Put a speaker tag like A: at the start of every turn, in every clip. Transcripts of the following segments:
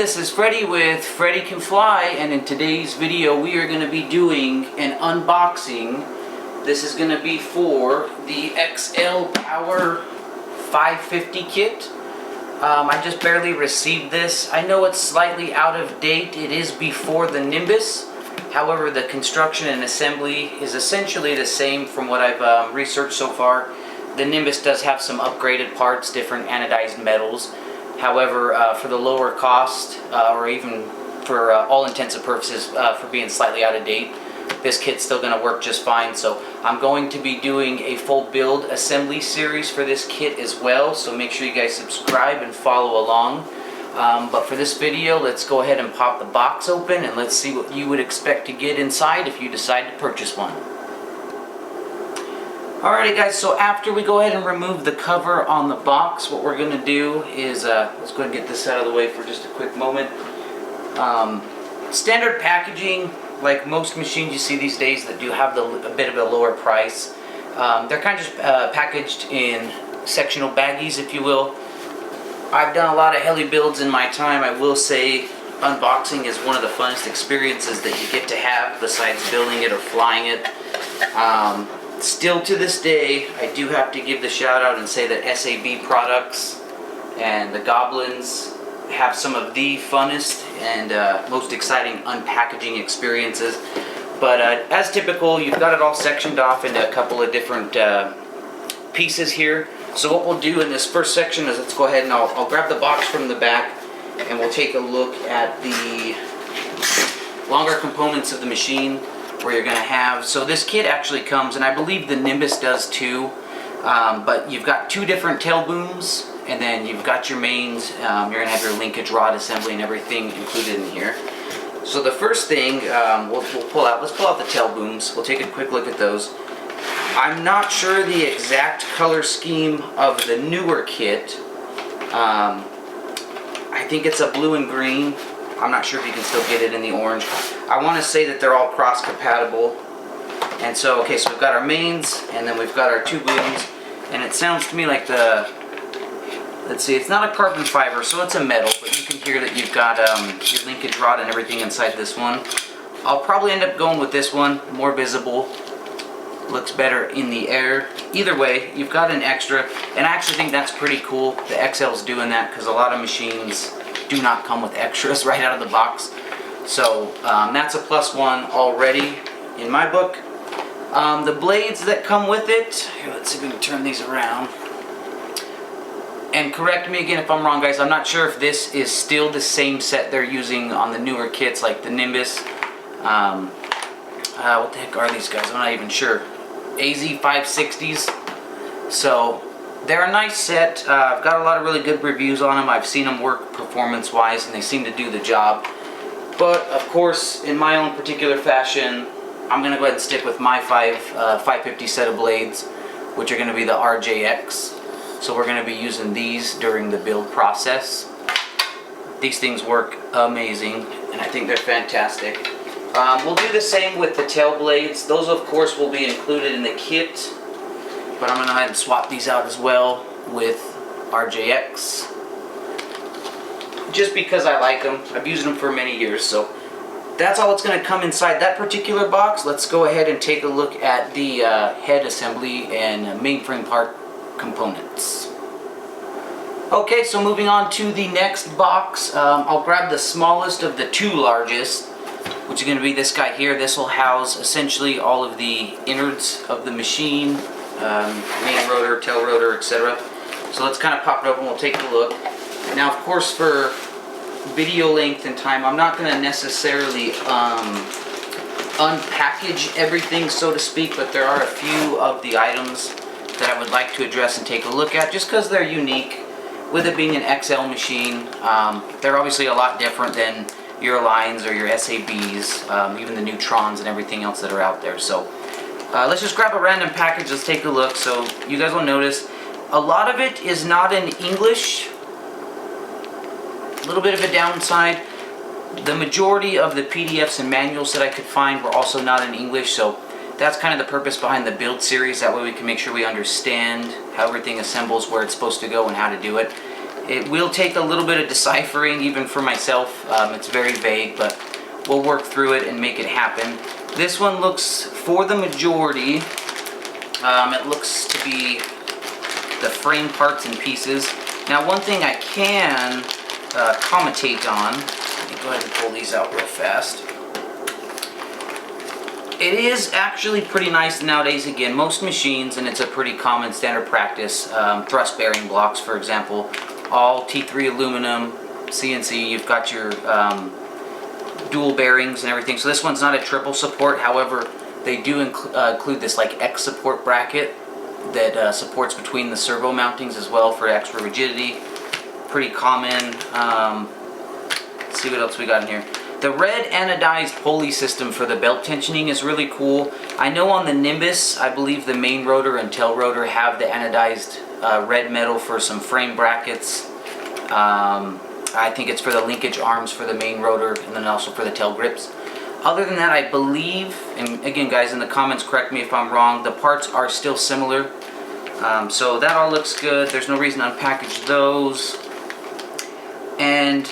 A: this is Freddy with FreddyCanFly, and in today's video we are going to be doing an unboxing. This is going to be for the XL Power 550 kit. I just barely received this. I know it's slightly out of date. It is before the Nimbus. However, the construction and assembly is essentially the same from what I've researched so far. The Nimbus does have some upgraded parts, different anodized metals. However, for the lower cost, or even for all intents and purposes, for being slightly out of date, this kit's still going to work just fine. So I'm going to be doing a full build assembly series for this kit as well. So make sure you guys subscribe and follow along. But for this video, let's go ahead and pop the box open and let's see what you would expect to get inside if you decide to purchase one. Alrighty guys, so after we go ahead and remove the cover on the box, what we're going to do is, let's go ahead and get this out of the way for just a quick moment. Standard packaging, like most machines you see these days that do have a bit of a lower price, they're kind of just packaged in sectional baggies, if you will. I've done a lot of heli builds in my time. I will say unboxing is one of the funnest experiences that you get to have besides building it or flying it. Still to this day, I do have to give the shout out and say that SAB products and the Goblins have some of the funnest and most exciting unpackaging experiences. But as typical, you've got it all sectioned off into a couple of different pieces here. So what we'll do in this first section is let's go ahead and I'll grab the box from the back and we'll take a look at the longer components of the machine. Where you're going to have, so this kit actually comes, and I believe the Nimbus does too, but you've got two different tail booms, and then you've got your mains. You're going to have your linkage rod assembly and everything included in here. So the first thing let's pull out the tail booms. We'll take a quick look at those. I'm not sure the exact color scheme of the newer kit. I think it's a blue and green. I'm not sure if you can still get it in the orange. I want to say that they're all cross compatible. And so, okay, so we've got our mains, and then we've got our two booms, and it sounds to me like let's see, it's not a carbon fiber, so it's a metal, but you can hear that you've got your linkage rod and everything inside this one. I'll probably end up going with this one, more visible, looks better in the air. Either way, you've got an extra, and I actually think that's pretty cool. The XL's doing that because a lot of machines do not come with extras right out of the box. So that's a plus one already in my book. The blades that come with it, here, let's see if we can turn these around. And correct me again if I'm wrong, guys. I'm not sure if this is still the same set they're using on the newer kits like the Nimbus. What the heck are these guys? I'm not even sure. AZ560s. So they're a nice set. I've got a lot of really good reviews on them. I've seen them work performance-wise, and they seem to do the job. But, of course, in my own particular fashion, I'm going to go ahead and stick with my 550 set of blades, which are going to be the RJX. So we're going to be using these during the build process. These things work amazing, and I think they're fantastic. We'll do the same with the tail blades. Those, of course, will be included in the kit. But I'm going to go ahead and swap these out as well with RJX. Just because I like them. I've used them for many years. So that's all that's going to come inside that particular box. Let's go ahead and take a look at the head assembly and mainframe part components. Okay, so moving on to the next box. I'll grab the smallest of the two largest, which is going to be this guy here. This will house essentially all of the innards of the machine. Main rotor, tail rotor, etc. So let's kind of pop it open and we'll take a look. Now, of course, for video length and time, I'm not going to necessarily unpackage everything, so to speak, but there are a few of the items that I would like to address and take a look at, just because they're unique. With it being an XL machine, they're obviously a lot different than your lines or your SABs, even the Neutrons and everything else that are out there. So let's just grab a random package, let's take a look. So you guys will notice a lot of it is not in English. A little bit of a downside. The majority of the PDFs and manuals that I could find were also not in English, so that's kind of the purpose behind the build series. That way we can make sure we understand how everything assembles, where it's supposed to go, and how to do it. It will take a little bit of deciphering even for myself. It's very vague, but we'll work through it and make it happen. This one looks, for the majority, it looks to be the frame parts and pieces. Now one thing I can commentate on, let me go ahead and pull these out real fast. It is actually pretty nice nowadays. Again, most machines, and it's a pretty common standard practice, thrust bearing blocks, for example, all T3 aluminum, CNC, you've got your dual bearings and everything. So this one's not a triple support, however, they do include this like X support bracket that supports between the servo mountings as well for extra rigidity. Pretty common. Let's see what else we got in here. The red anodized pulley system for the belt tensioning is really cool. I know on the Nimbus, I believe the main rotor and tail rotor have the anodized red metal for some frame brackets. I think it's for the linkage arms for the main rotor and then also for the tail grips. Other than that, I believe, and again guys in the comments correct me if I'm wrong, the parts are still similar. So that all looks good. There's no reason to unpackage those. And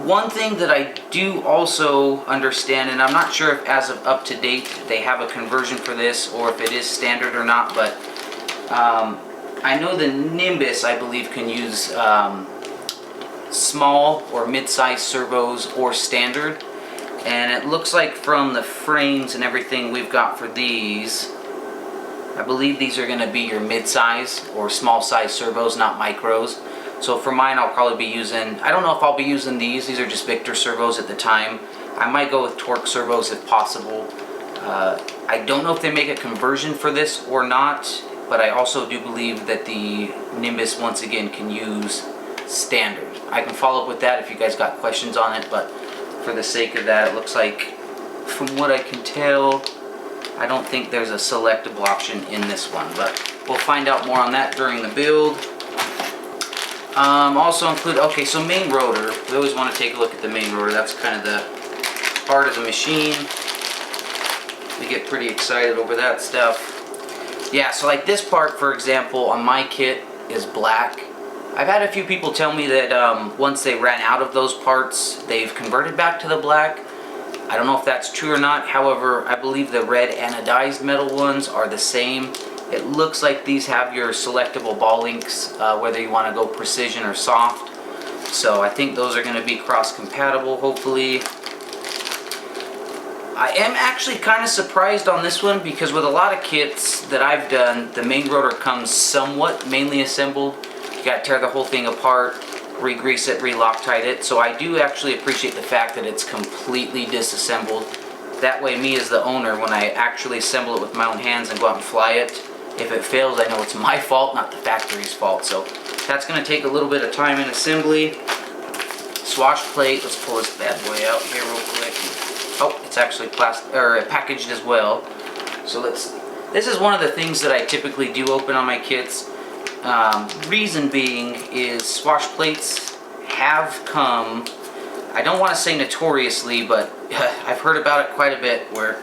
A: one thing that I do also understand, and I'm not sure if as of up to date they have a conversion for this or if it is standard or not, but I know the Nimbus, I believe, can use small or mid-sized servos or standard. And it looks like from the frames and everything we've got for these, I believe these are going to be your mid-size or small-size servos, not micros. So for mine, I'll probably be using, I don't know if I'll be using these are just Victor servos at the time. I might go with torque servos if possible. I don't know if they make a conversion for this or not, but I also do believe that the Nimbus, once again, can use standard. I can follow up with that if you guys got questions on it, but for the sake of that, it looks like, from what I can tell, I don't think there's a selectable option in this one, but we'll find out more on that during the build. Also include, okay, so main rotor. We always want to take a look at the main rotor. That's kind of the heart of the machine. We get pretty excited over that stuff. Yeah, so like this part, for example, on my kit is black. I've had a few people tell me that once they ran out of those parts, they've converted back to the black. I don't know if that's true or not. However, I believe the red anodized metal ones are the same. It looks like these have your selectable ball links, whether you want to go precision or soft. So I think those are going to be cross-compatible, hopefully. I am actually kind of surprised on this one because with a lot of kits that I've done, the main rotor comes somewhat mainly assembled. You got to tear the whole thing apart, re-grease it, re-Loctite it. So I do actually appreciate the fact that it's completely disassembled. That way, me as the owner, when I actually assemble it with my own hands and go out and fly it, if it fails, I know it's my fault, not the factory's fault. So that's going to take a little bit of time in assembly. Swash plate, let's pull this bad boy out here real quick. Oh, it's actually packaged as well. So this is one of the things that I typically do open on my kits. Reason being is swash plates have come, I don't want to say notoriously, but I've heard about it quite a bit where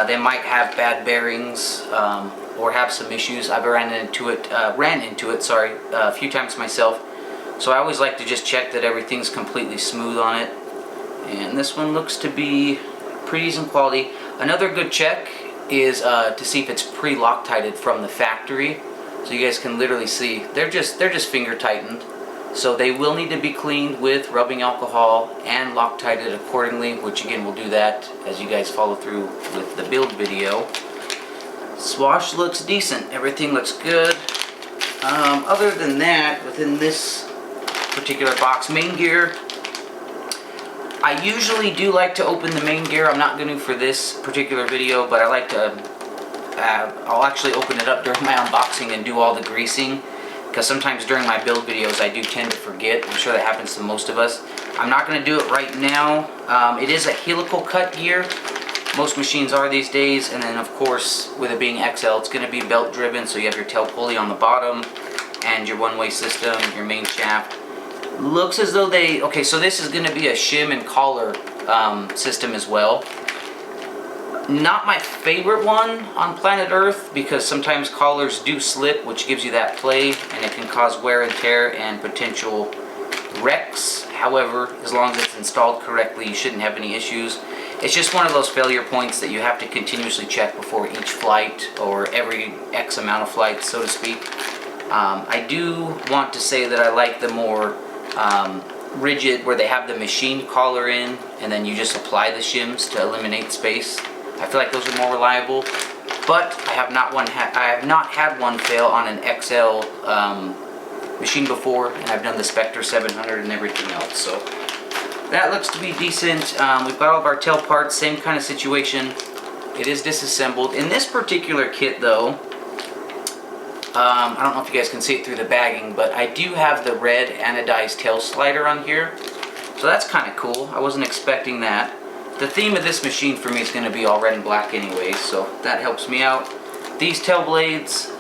A: they might have bad bearings or have some issues. I've ran into it a few times myself. So I always like to just check that everything's completely smooth on it. And this one looks to be pretty decent quality. Another good check is to see if it's pre-Loctited from the factory. So you guys can literally see they're just finger tightened. So they will need to be cleaned with rubbing alcohol and Loctited accordingly, which again we'll do that as you guys follow through with the build video. Swash looks decent. Everything looks good. Other than that, within this particular box, main gear, I usually do like to open the main gear. I'm not going to for this particular video, but I like to, I'll actually open it up during my unboxing and do all the greasing, because sometimes during my build videos I do tend to forget. I'm sure that happens to most of us. I'm not going to do it right now. It is a helical cut gear. Most machines are these days, and then of course with it being XL, it's going to be belt driven, so you have your tail pulley on the bottom and your one-way system, your main shaft. Looks as though they, okay, so this is going to be a shim and collar system as well. Not my favorite one on planet Earth, because sometimes collars do slip, which gives you that play, and it can cause wear and tear and potential wrecks. However, as long as it's installed correctly, you shouldn't have any issues. It's just one of those failure points that you have to continuously check before each flight, or every X amount of flights, so to speak. I do want to say that I like the more rigid, where they have the machine collar in, and then you just apply the shims to eliminate space. I feel like those are more reliable, but I have not had one fail on an XL machine before, and I've done the Spectre 700 and everything else, so that looks to be decent. We've got all of our tail parts, same kind of situation. It is disassembled. In this particular kit though, I don't know if you guys can see it through the bagging, but I do have the red anodized tail slider on here, so that's kind of cool. I wasn't expecting that. The theme of this machine for me is going to be all red and black anyway, so that helps me out. These tail blades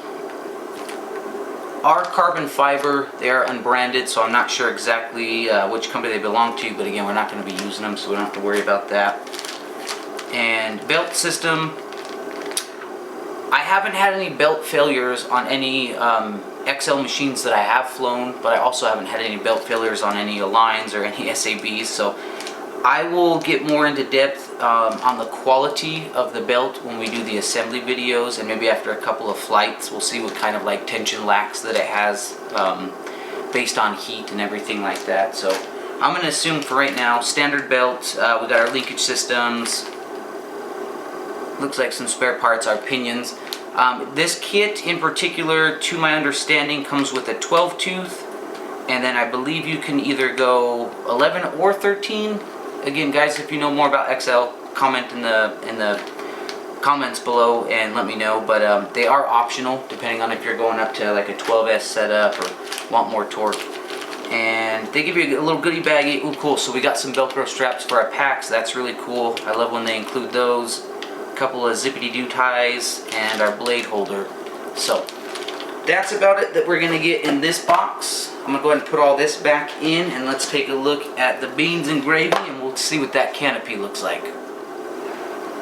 A: are carbon fiber. They are unbranded, so I'm not sure exactly which company they belong to, but again, we're not going to be using them, so we don't have to worry about that. And belt system, I haven't had any belt failures on any XL machines that I have flown, but I also haven't had any belt failures on any Aligns or any SABs, so I will get more into depth on the quality of the belt when we do the assembly videos, and maybe after a couple of flights we'll see what kind of like tension lacks that it has based on heat and everything like that. So I'm going to assume for right now, standard belt, we got our linkage systems, looks like some spare parts, our pinions. This kit in particular, to my understanding, comes with a 12 tooth, and then I believe you can either go 11 or 13. Again, guys, if you know more about XL, comment in the comments below and let me know. But they are optional, depending on if you're going up to like a 12S setup or want more torque. And they give you a little goodie baggie. Ooh, cool. So we got some Velcro straps for our packs. That's really cool. I love when they include those. A couple of zippity-doo ties and our blade holder. So that's about it that we're going to get in this box. I'm going to go ahead and put all this back in, and let's take a look at the beans and gravy, and we'll see what that canopy looks like.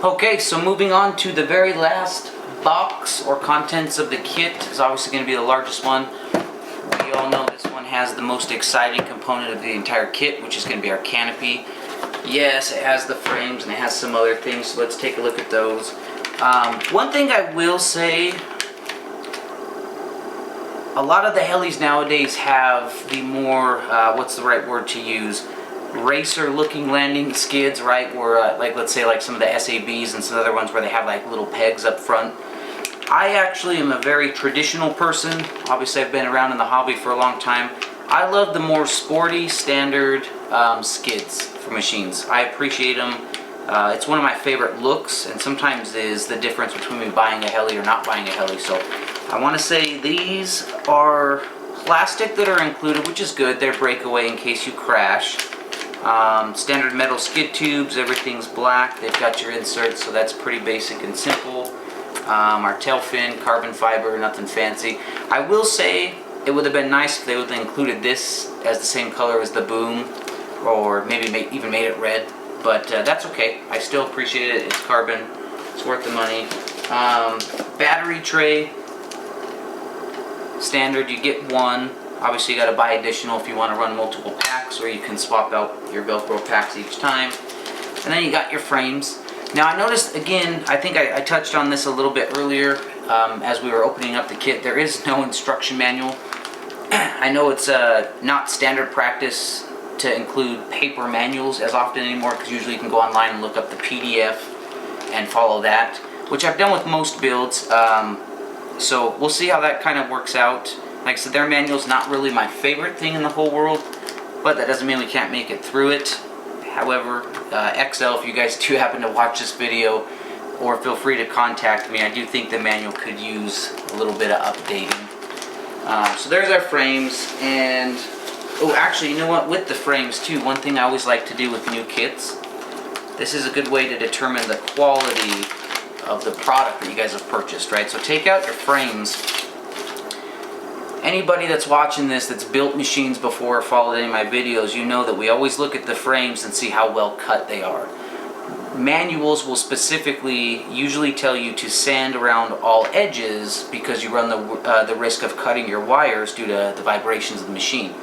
A: Okay, so moving on to the very last box or contents of the kit is obviously going to be the largest one. We all know this one has the most exciting component of the entire kit, which is going to be our canopy. Yes, it has the frames and it has some other things, so let's take a look at those. One thing I will say, a lot of the helis nowadays have the more, what's the right word to use, racer looking landing skids, right, where like let's say like some of the SABs and some other ones where they have like little pegs up front. I actually am a very traditional person. Obviously I've been around in the hobby for a long time. I love the more sporty standard skids for machines. I appreciate them. It's one of my favorite looks, and sometimes is the difference between me buying a heli or not buying a heli. So I want to say these are plastic that are included, which is good. They're breakaway in case you crash. Standard metal skid tubes, everything's black. They've got your inserts, so that's pretty basic and simple. Our tail fin, carbon fiber, nothing fancy. I will say it would have been nice if they would have included this as the same color as the boom, or maybe even made it red, but that's okay. I still appreciate it. It's carbon. It's worth the money. Battery tray. Standard, you get one. Obviously you got to buy additional if you want to run multiple packs, or you can swap out your Velcro packs each time. And then you got your frames. Now I noticed, again, I think I touched on this a little bit earlier as we were opening up the kit, there is no instruction manual. I know it's not standard practice to include paper manuals as often anymore, because usually you can go online and look up the PDF and follow that, which I've done with most builds. So we'll see how that kind of works out. Like I said, their manual's not really my favorite thing in the whole world, but that doesn't mean we can't make it through it. However, XL, if you guys do happen to watch this video, or feel free to contact me, I do think the manual could use a little bit of updating. So there's our frames, and oh, actually, you know what? With the frames too, one thing I always like to do with new kits, this is a good way to determine the quality of the product that you guys have purchased, right? So take out your frames. Anybody that's watching this that's built machines before or followed any of my videos, you know that we always look at the frames and see how well cut they are. manuals will specifically usually tell you to sand around all edges because you run the risk of cutting your wires due to the vibrations of the machine.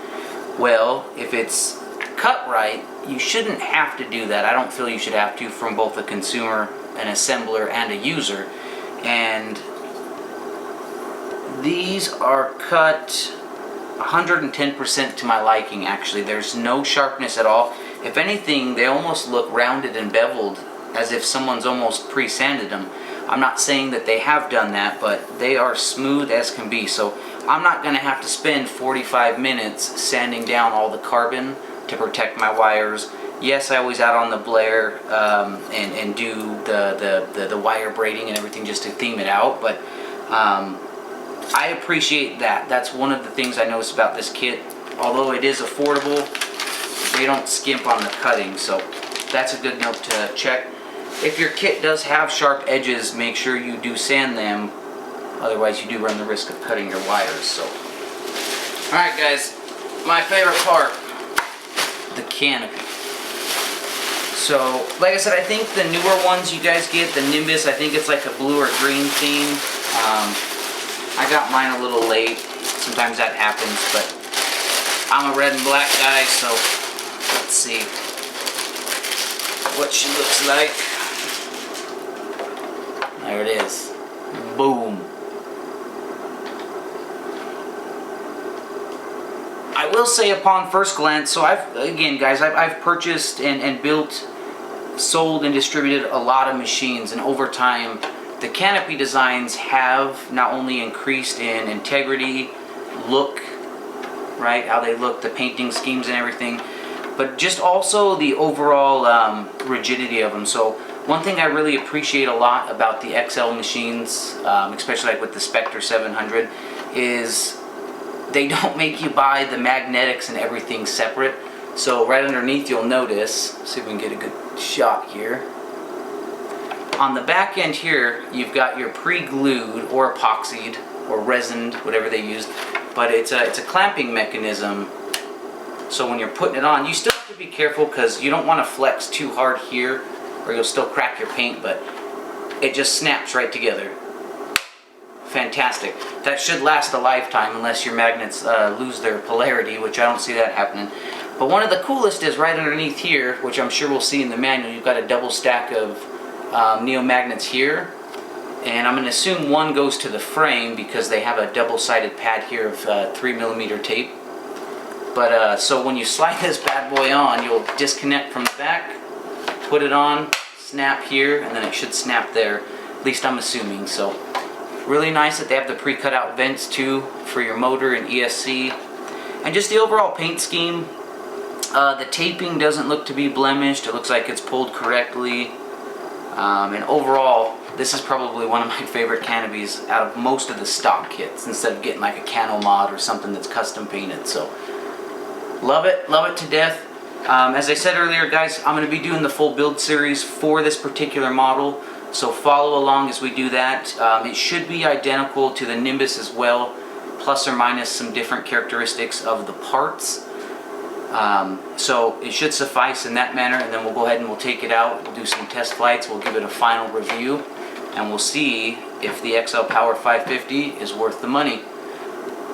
A: Well, if it's cut right, you shouldn't have to do that. I don't feel you should have to, from both a consumer, an assembler, and a user. And these are cut 110% to my liking, actually. There's no sharpness at all. If anything, they almost look rounded and beveled, as if someone's almost pre-sanded them. I'm not saying that they have done that, but they are smooth as can be. So I'm not going to have to spend 45 minutes sanding down all the carbon to protect my wires. Yes, I always add on the Blair and do the wire braiding and everything just to theme it out, but I appreciate that. That's one of the things I noticed about this kit. Although it is affordable, they don't skimp on the cutting, so that's a good note to check. If your kit does have sharp edges, make sure you do sand them. Otherwise, you do run the risk of cutting your wires. So, alright guys, my favorite part, the canopy. So, like I said, I think the newer ones you guys get, the Nimbus, I think it's like a blue or green theme. I got mine a little late. Sometimes that happens, but I'm a red and black guy, so let's see what she looks like. There it is. Boom. I will say upon first glance, so I've purchased and built, sold and distributed a lot of machines, and over time the canopy designs have not only increased in integrity, look, right, how they look, the painting schemes and everything, but just also the overall rigidity of them. So one thing I really appreciate a lot about the XL machines, especially like with the Spectre 700, is they don't make you buy the magnetics and everything separate. So right underneath you'll notice, see if we can get a good shot here. On the back end here, you've got your pre-glued or epoxied or resined, whatever they use, but it's a clamping mechanism. So when you're putting it on, you still have to be careful because you don't want to flex too hard here or you'll still crack your paint, but it just snaps right together. Fantastic. That should last a lifetime unless your magnets lose their polarity, which I don't see that happening. But one of the coolest is right underneath here, which I'm sure we'll see in the manual. You've got a double stack of neo magnets here, and I'm going to assume one goes to the frame because they have a double-sided pad here of 3mm tape. But so when you slide this bad boy on, you'll disconnect from the back, put it on, snap here, and then it should snap there. At least I'm assuming. So really nice that they have the pre-cut out vents too for your motor and ESC, and just the overall paint scheme. The taping doesn't look to be blemished. It looks like it's pulled correctly. And overall, this is probably one of my favorite canopies out of most of the stock kits, instead of getting like a cano mod or something that's custom painted. So love it to death. As I said earlier, guys, I'm going to be doing the full build series for this particular model, so follow along as we do that. It should be identical to the Nimbus as well, plus or minus some different characteristics of the parts. So it should suffice in that manner, and then we'll go ahead and we'll take it out, we'll do some test flights, we'll give it a final review, and we'll see if the XL Power 550 is worth the money.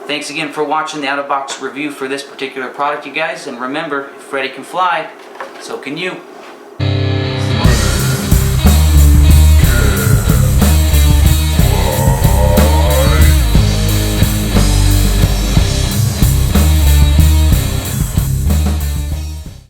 A: Thanks again for watching the out-of-box review for this particular product, you guys, and remember, if Freddy can fly, so can you.